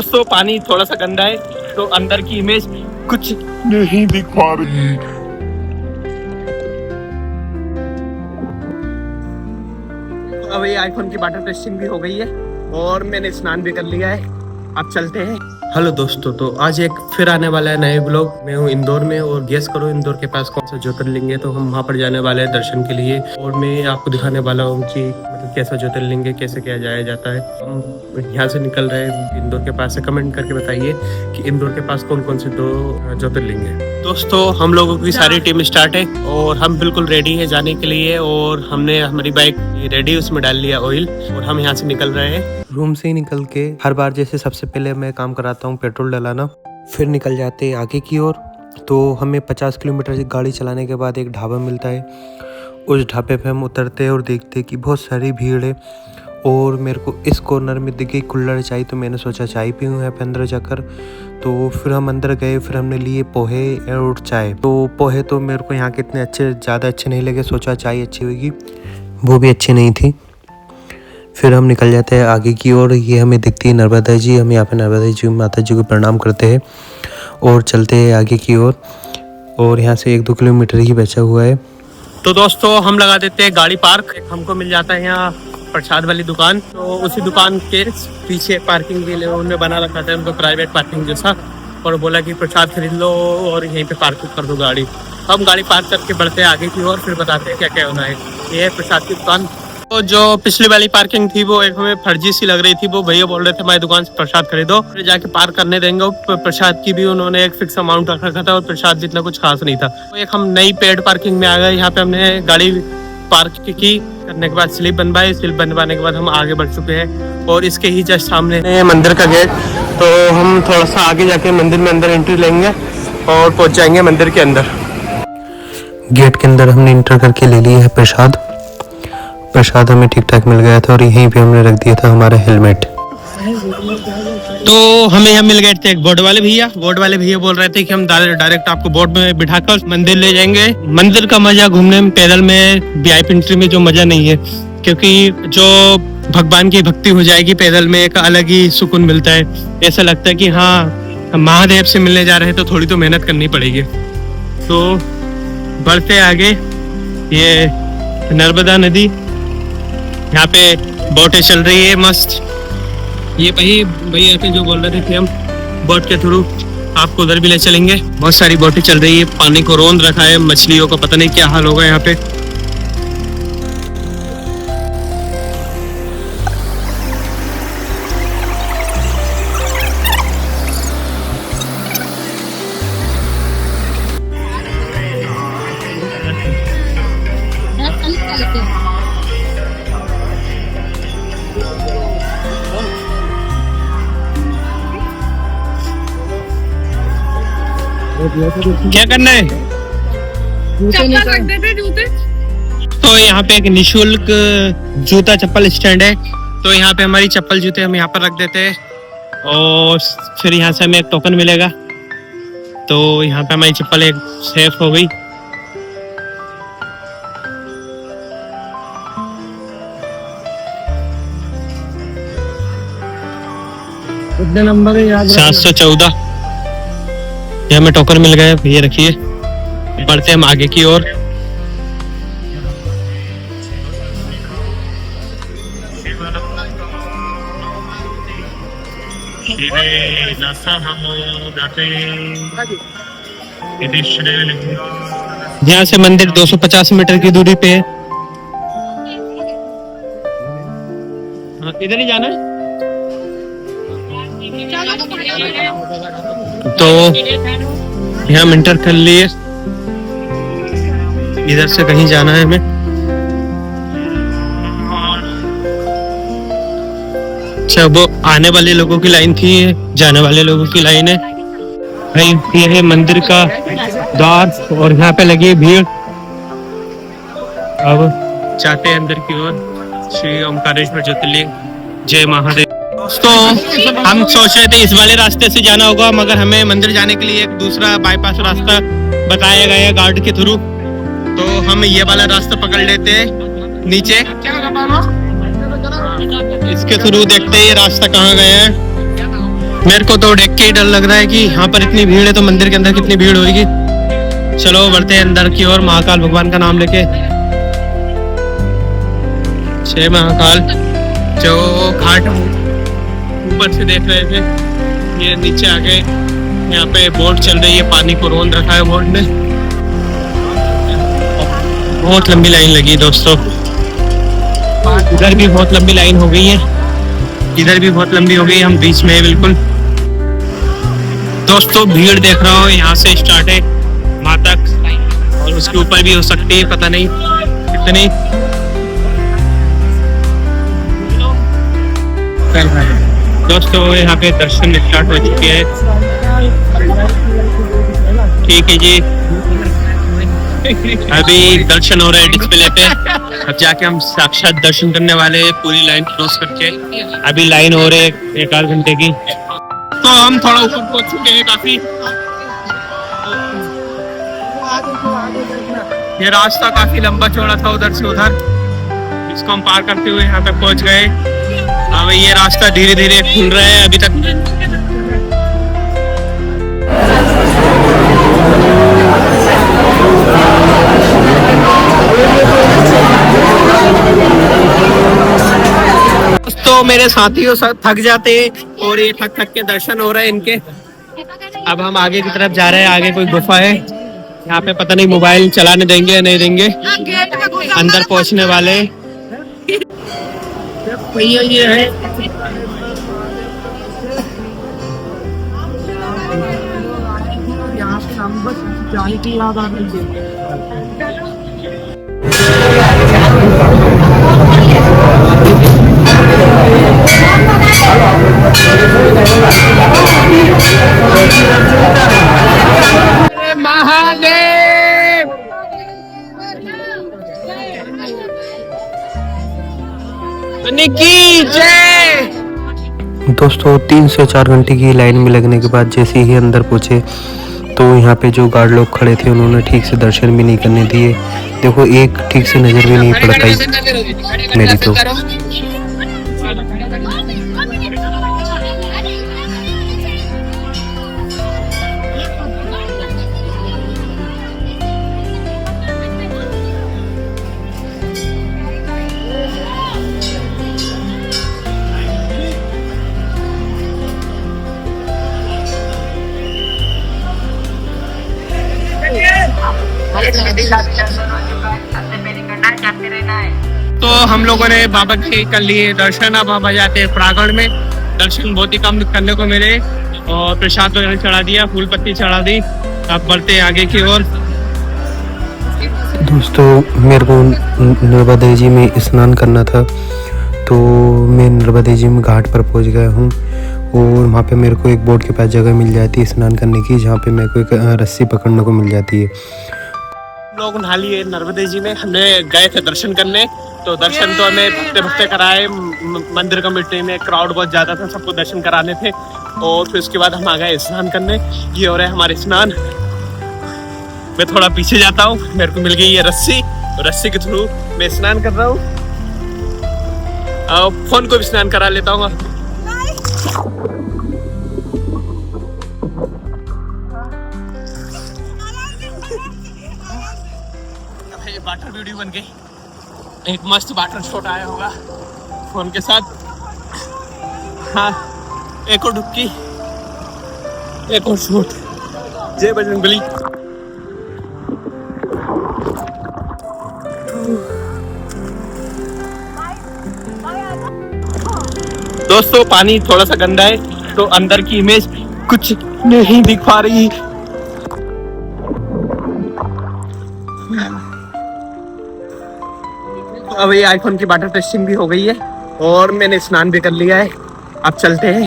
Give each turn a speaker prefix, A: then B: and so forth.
A: दोस्तों पानी थोड़ा सा गंदा है तो अंदर की इमेज कुछ नहीं दिखा रही। अब ये आईफोन की वाटर टेस्टिंग भी हो गई है और मैंने स्नान भी कर लिया है। अब चलते हैं। हेलो दोस्तों, तो आज एक फिर आने वाला है नए ब्लॉग। मैं हूँ इंदौर में और गेस करो इंदौर के पास कौन सा ज्योतिर्लिंग है। तो हम वहाँ पर जाने वाले हैं दर्शन के लिए और मैं आपको दिखाने वाला हूँ कि मतलब कैसा ज्योतिर्लिंग है, कैसे क्या जाया जाता है। हम यहाँ से निकल रहे हैं इंदौर के पास से। कमेंट करके बताइए कि इंदौर के पास कौन कौन से 2 ज्योतिर्लिंग है। दोस्तों हम लोगों की सारी टीम स्टार्ट है और हम बिल्कुल रेडी है जाने के लिए। और हमने हमारी बाइक रेडी, उसमें डाल लिया ऑयल और हम यहाँ से निकल रहे हैं। रूम से ही निकल के हर बार जैसे सबसे पहले मैं काम कराता हूँ पेट्रोल डलाना, फिर निकल जाते हैं आगे की ओर। तो हमें 50 किलोमीटर गाड़ी चलाने के बाद एक ढाबा मिलता है। उस ढाबे पे हम उतरते हैं और देखते हैं कि बहुत सारी भीड़ है। और मेरे को इस कॉर्नर में दिख गई कुल्हड़ चाय, तो मैंने सोचा चाय पीऊँ यहाँ पे अंदर जाकर। तो फिर हम अंदर गए, फिर हमने लिए पोहे और चाय। तो पोहे तो मेरे को यहाँ के इतने ज़्यादा अच्छे नहीं लगे, सोचा चाय अच्छी होगी, वो भी अच्छी नहीं थी। फिर हम निकल जाते हैं आगे की ओर। ये हमें दिखती है नर्मदा जी। हम यहाँ पे नर्मदा जी माता जी को प्रणाम करते हैं और चलते हैं आगे की ओर। और यहाँ से 1-2 किलोमीटर ही बचा हुआ है। तो दोस्तों हम लगा देते हैं गाड़ी पार्क। हमको मिल जाता है यहाँ प्रसाद वाली दुकान। तो उसी दुकान के पीछे पार्किंग के लिए उन्होंने बना रखा था उनको प्राइवेट पार्किंग जैसा, और बोला कि प्रसाद खरीद लो और यहीं पे पार्क कर दो गाड़ी। हम गाड़ी पार्क करके बढ़ते हैं आगे की ओर, फिर बताते हैं क्या क्या होना है। ये है प्रसाद की दुकान। तो जो पिछली वाली पार्किंग थी वो एक हमें फर्जी सी लग रही थी। वो भैया बोल रहे थे हमारी दुकान से प्रसाद खरीदो, फिर जाके पार्क करने देंगे। प्रसाद की भी उन्होंने एक फिक्स अमाउंट रख रखा था और प्रसाद भी इतना कुछ खास नहीं था। तो एक हम नई पेड पार्किंग में आ गए। यहाँ पे हमने गाड़ी पार्क की करने के बाद स्लिप बनवाई। स्लिप बनवाने के बाद हम आगे बढ़ चुके हैं और इसके ही जस्ट सामने मंदिर का गेट। तो हम थोड़ा सा आगे जाके मंदिर में अंदर एंट्री लेंगे और पहुंच जाएंगे मंदिर के अंदर। गेट के अंदर हमने इंटर करके ले लिया है प्रसाद। प्रसाद हमें ठीक ठाक मिल गया था और यहीं पे हमने रख दिया था हमारा हेलमेट। तो हमें यहाँ मिल गए थे एक बोर्ड वाले भैया। बोर्ड वाले भैया बोल रहे थे कि हम डायरेक्ट आपको बोर्ड में बिठाकर मंदिर ले जाएंगे। मंदिर का मजा घूमने में पैदल में वीआईपी एंट्री में जो मजा नहीं है, क्योंकि जो भगवान की भक्ति हो जाएगी पैदल में एक अलग ही सुकून मिलता है। ऐसा लगता है कि हाँ हम महादेव से मिलने जा रहे हैं, तो थोड़ी तो मेहनत करनी पड़ेगी। तो बढ़ते आगे, ये नर्मदा नदी, यहाँ पे बोटें चल रही है मस्त। ये भैया थे जो बोल रहे थे कि हम बोट के थ्रू आपको उधर भी ले चलेंगे। बहुत सारी बोटें चल रही है, पानी को रौंद रखा है। मछलियों का पता नहीं क्या हाल होगा यहाँ पे। क्या करना है?
B: चप्पल रख देते जूते।
A: तो यहाँ पे एक निशुल्क जूता चप्पल स्टैंड है। तो यहाँ पे हमारी चप्पल जूते हम यहाँ पर रख देते हैं और फिर यहाँ से हमें एक टोकन मिलेगा। तो यहाँ पे हमारी चप्पल एक सेफ हो गई। कितने नंबर है याद? 714। ये हमें टोकन मिल गया। ये रखिए, बढ़ते हम आगे की ओर। यहाँ से मंदिर 250 मीटर की दूरी पे है। इधर ही जाना है। तो यहाँ हम इंटर कर लिए। इधर से कहीं जाना है हमें। अच्छा, वो आने वाले लोगों की लाइन थी, जाने वाले लोगों की लाइन है भाई। ये है मंदिर का द्वार और यहाँ पे लगी है भीड़। अब जाते हैं अंदर की ओर। श्री ओमकारेश्वर ज्योतिर्लिंग, जय महादेव। दोस्तों हम सोच रहे थे इस वाले रास्ते से जाना होगा, मगर हमें मंदिर जाने के लिए एक दूसरा बाईपास रास्ता बताया गया है गार्ड के थ्रू। तो हम ये वाला रास्ता पकड़ लेते हैं नीचे। इसके थ्रू देखते हैं ये रास्ता कहाँ गया है। मेरे को तो देख के ही डर लग रहा है कि यहाँ पर इतनी भीड़ है तो मंदिर के अंदर कितनी भीड़ होगी। चलो बढ़ते हैं अंदर की ओर, महाकाल भगवान का नाम लेके। जय महाकाल। जो घाट ऊपर से देख रहे थे, ये नीचे आ गए। यहाँ पे बोट चल रही है, पानी को रोन रखा है बोट ने। बहुत लंबी लाइन लगी दोस्तों, इधर भी बहुत लंबी लाइन हो गई है, इधर भी बहुत लंबी हो गई। हम बीच में है बिल्कुल। दोस्तों भीड़ देख रहा हूँ, यहाँ से स्टार्ट है वहाँ तक और उसके ऊपर भी हो सकती है, पता नहीं कितनी। दोस्तों यहाँ पे दर्शन स्टार्ट हो चुके हैं। ठीक है जी, अभी दर्शन हो रहे हैं डिस्प्ले पे। अब जाके हम साक्षात दर्शन करने वाले हैं, पूरी लाइन क्रॉस करके। अभी लाइन हो रही है 1 आध घंटे की। तो हम थोड़ा ऊपर पहुंच चुके हैं काफी। ये रास्ता काफी लंबा चौड़ा था उधर से उधर, इसको हम पार करते हुए यहाँ तक पहुंच गए। अब ये रास्ता धीरे धीरे खुल रहा है अभी तक। तो मेरे साथियों थक जाते और ये थक थक के दर्शन हो रहे हैं इनके। अब हम आगे की तरफ जा रहे हैं। आगे कोई गुफा है, यहाँ पे पता नहीं मोबाइल चलाने देंगे या नहीं देंगे। अंदर पहुंचने वाले ये है। यहाँ पे हम बस जाने की याद आ रही है। महादेव की जय।
C: दोस्तों 3 से 4 घंटे की लाइन में लगने के बाद जैसे ही अंदर पहुंचे तो यहाँ पे जो गार्ड लोग खड़े थे उन्होंने ठीक से दर्शन भी नहीं करने दिए। देखो एक ठीक से नजर भी नहीं पड़ पाई मेरी तो।
A: तो हम लोगों ने बाबा के कर लिए दर्शन। अब हम आ जाते हैं प्रांगण में। दर्शन बहुत ही कम करने को मिले और प्रसाद वगैरह चढ़ा दिया, फूल पत्ती चढ़ा दी। अब बढ़ते हैं आगे की ओर।
C: दोस्तों मेरे को नर्मदा जी में स्नान करना था तो मैं नर्मदा जी में घाट पर पहुंच गया हूँ और वहाँ पे मेरे को एक बोट के पास जगह मिल जाती है स्नान करने की, जहाँ पे मेरे को एक रस्सी पकड़ने को मिल जाती है।
A: लोग नहा लिए नर्मदा जी में। हमने गए थे दर्शन करने, तो दर्शन तो हमें भक्ते भक्ते कराए। मंदिर कमेटी में क्राउड बहुत ज्यादा था, सबको दर्शन कराने थे। और फिर उसके बाद हम आ गए स्नान करने। ये हो रहा है हमारे स्नान। मैं थोड़ा पीछे जाता हूँ, मेरे को मिल गई ये रस्सी, तो रस्सी के थ्रू मैं स्नान कर रहा हूँ। फोन को भी स्नान करा लेता हूँ। वाटर वीडियो बन गई, एक मस्त वाटर शॉट आया होगा फोन के साथ। हाँ एक और डुबकी, एक और शॉट। जय बजरंगबली। दोस्तों पानी थोड़ा सा गंदा है तो अंदर की इमेज कुछ नहीं दिख पा रही। अब ये आईफोन की वाटर टेस्टिंग भी हो गई है और मैंने स्नान भी कर लिया है। अब चलते हैं।